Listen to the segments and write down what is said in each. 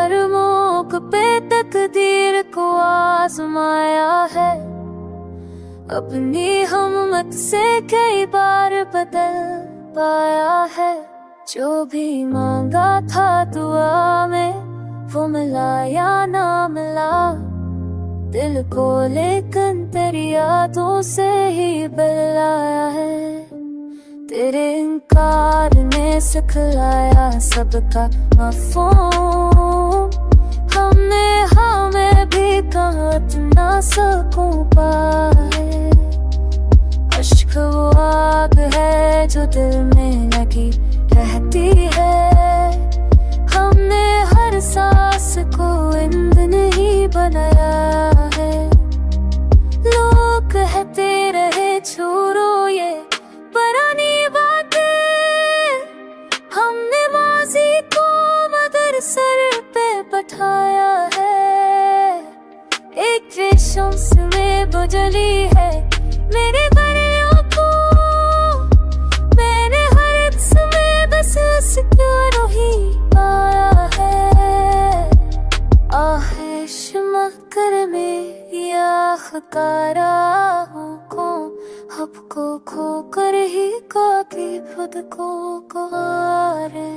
हर मौके पे तकदीर को आजमाया है। अपनी हिम्मत से कई बार बदल पाया है। जो भी मांगा था दुआ में वो मिला या ना मिला, दिल को लेकिन तेरी यादों से ही बदलाया है। तेरे इनकार ने सिखलाया सबका मफ़हूम, हमने हमें भी कहा ना सकूं पाए। अश्क वो आग है जो दिल में लगी रहती है, हमने हर सांस को ईंधन ही बनाया है। लोग कहते रहे छोड़ो ये पुरानी बातें, हमने माजी को मगर सर पे बैठाया है। एक रेशम में बुझली है मेरे गलियों को, मैंने हर समय बस क्यों ही पाया है। आहे शमकर में या खकारा हूँ को, आपको खोकर ही काफी खुद को गुहारे।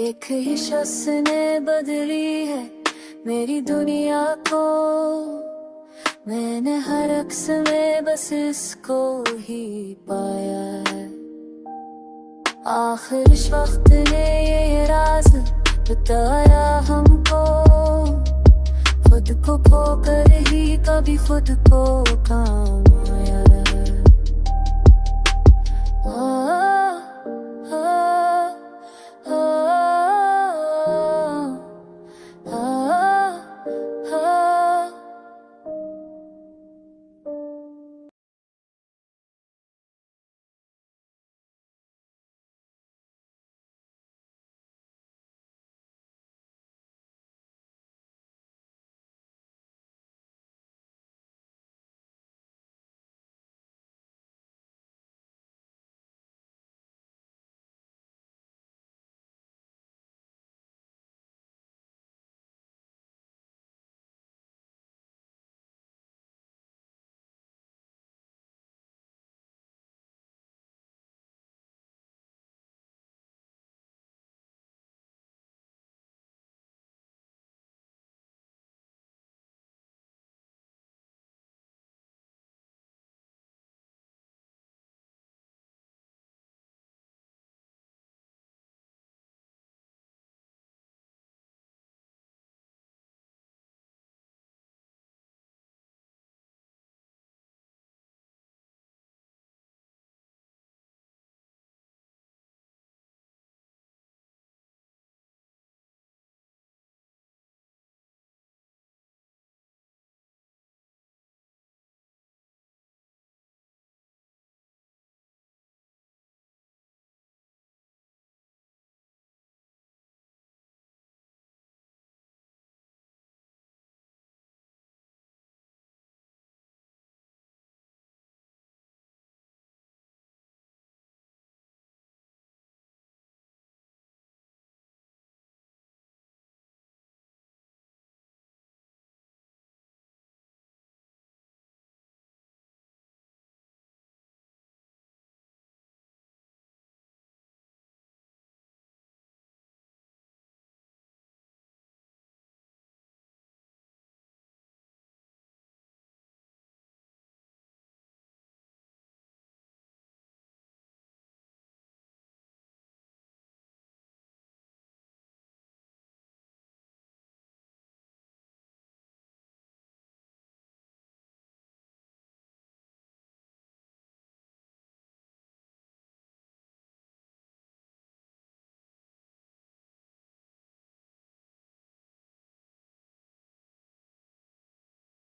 एक ही शख्स ने बदली है मेरी दुनिया को, मैंने हर अक्स में बस इसको ही पाया है। आखिर इस वक्त ने ये राज बताया हमको, खुद को खोकर ही कभी खुद को काम